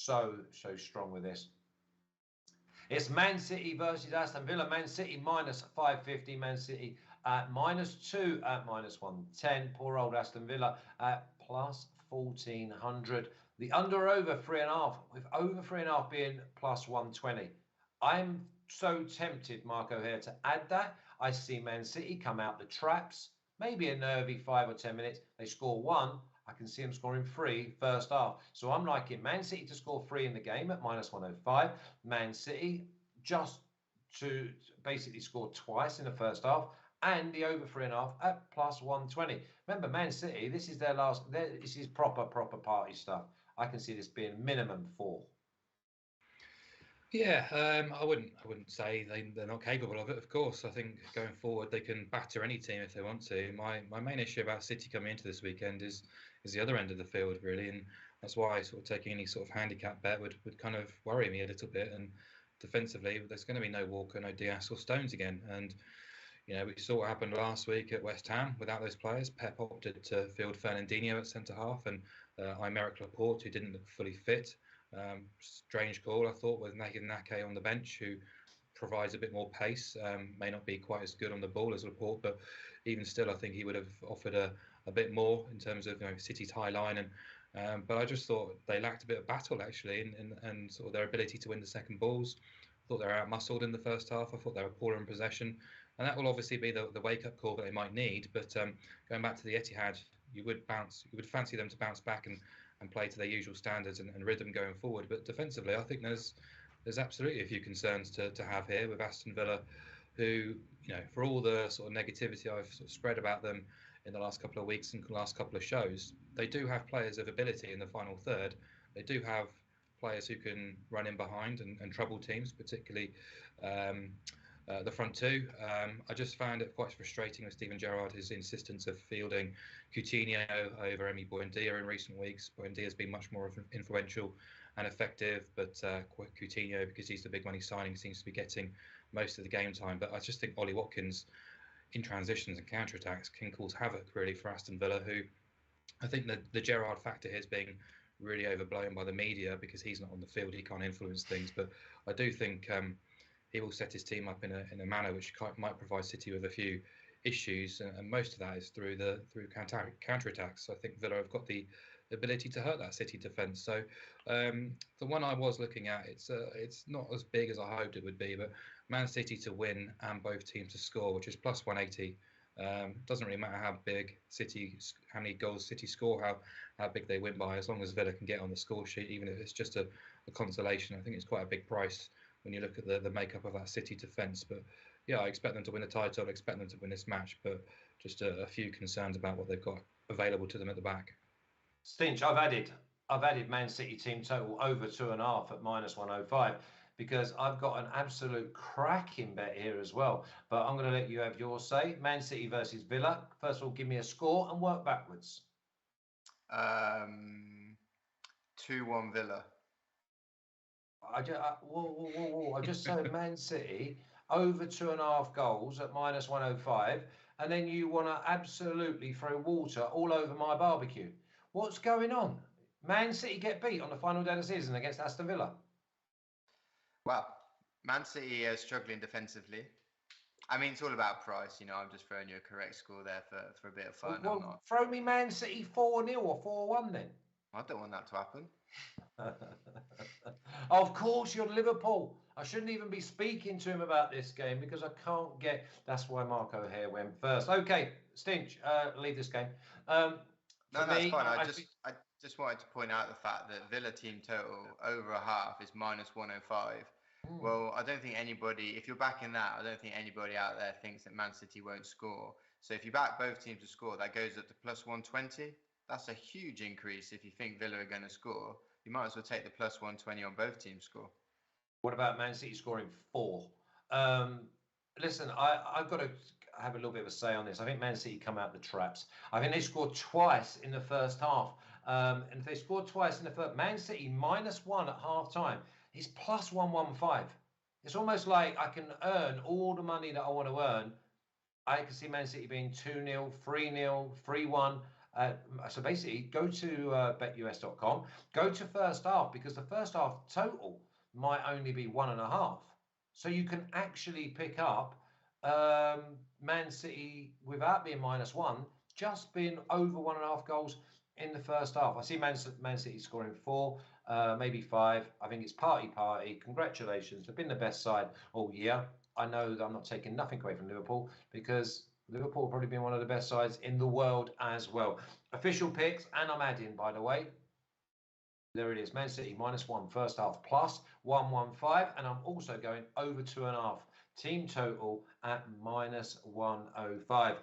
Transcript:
so strong with this. It's Man City versus Aston Villa. Man City minus 550. Man City at -2 at -110. Poor old Aston Villa at plus 1400. The under/over 3.5, with over 3.5 being plus 120. I'm so tempted, Marco, here to add that. I see Man City come out the traps. Maybe a nervy 5 or 10 minutes. They score one. I can see them scoring 3 first half. So I'm liking Man City to score 3 in the game at -105. Man City just to basically score twice in the first half, and the over 3.5 at plus 120. Remember, Man City, this is their last. This is proper party stuff. I can see this being minimum 4. Yeah, I wouldn't say they're not capable of it. Of course, I think going forward they can batter any team if they want to. My main issue about City coming into this weekend is the other end of the field really, and that's why sort of taking any sort of handicap bet would kind of worry me a little bit. And defensively, there's going to be no Walker, no Diaz or Stones again. And we saw what happened last week at West Ham without those players. Pep opted to field Fernandinho at centre half and Aymeric Laporte, who didn't look fully fit. Strange call, I thought, with Nathan Ake on the bench, who provides a bit more pace. May not be quite as good on the ball as Laporte, but even still, I think he would have offered a bit more in terms of City's high line. And but I just thought they lacked a bit of battle actually, and sort of their ability to win the second balls. I thought they were out-muscled in the first half. I thought they were poorer in possession, and that will obviously be the wake-up call that they might need. But going back to the Etihad, you would fancy them to bounce back and play to their usual standards and rhythm going forward. But defensively, I think there's absolutely a few concerns to have here with Aston Villa, who, for all the sort of negativity I've sort of spread about them in the last couple of weeks and the last couple of shows, they do have players of ability in the final third. They do have players who can run in behind and trouble teams, particularly the front two. I just found it quite frustrating with Steven Gerrard, his insistence of fielding Coutinho over Emi Buendia in recent weeks. Buendia has been much more influential and effective, but Coutinho, because he's the big money signing, seems to be getting most of the game time. But I just think Ollie Watkins, in transitions and counter-attacks, can cause havoc really for Aston Villa, who I think the Gerrard factor here is being really overblown by the media because he's not on the field, he can't influence things. But I do think he will set his team up in a manner which might provide City with a few issues, and most of that is through counter-attacks. So I think Villa have got the ability to hurt that City defence. So the one I was looking at, it's not as big as I hoped it would be, but Man City to win and both teams to score, which is plus 180. Doesn't really matter how many goals City score, how big they win by, as long as Villa can get on the score sheet, even if it's just a consolation. I think it's quite a big price when you look at the makeup of that City defence. But yeah, I expect them to win the title. I expect them to win this match, but just a few concerns about what they've got available to them at the back. Stinch, I've added Man City team total over 2.5 at -105 because I've got an absolute cracking bet here as well. But I'm going to let you have your say. Man City versus Villa. First of all, give me a score and work backwards. 2-1 Villa. I just said Man City over 2.5 goals at -105, and then you want to absolutely throw water all over my barbecue. What's going on? Man City get beat on the final day of the season against Aston Villa. Well, Man City is struggling defensively. I mean, it's all about price. I'm just throwing you a correct score there for a bit of fun. Well, throw me Man City 4-0 or 4-1 then. I don't want that to happen. Of course, you're Liverpool. I shouldn't even be speaking to him about this game because I can't get. That's why Marco here went first. Okay, Stinch, leave this game. No, that's fine. I just wanted to point out the fact that Villa team total over a half is -105. Well, I don't think anybody, if you're backing that, I don't think anybody out there thinks that Man City won't score. So if you back both teams to score, that goes up to +120. That's a huge increase. If you think Villa are going to score, you might as well take the +120 on both teams score. What about Man City scoring 4? Listen, I've got to have a little bit of a say on this. I think Man City come out the traps. I think they scored twice in the first half. And if they scored twice in the first, Man City -1 at half time is +115. It's almost like I can earn all the money that I want to earn. I can see Man City being 2-0, 3-0, 3-1. So basically, go to betus.com, go to first half, because the first half total might only be 1.5. So you can actually pick up Man City without being -1, just being over 1.5 goals in the first half. I see Man City scoring 4, maybe 5. I think it's party. Congratulations. They've been the best side all year. I know that I'm not taking nothing away from Liverpool, because Liverpool have probably been one of the best sides in the world as well. Official picks, and I'm adding, by the way, there it is. Man City -1 first half plus 115, and I'm also going over 2.5. Team total at -105.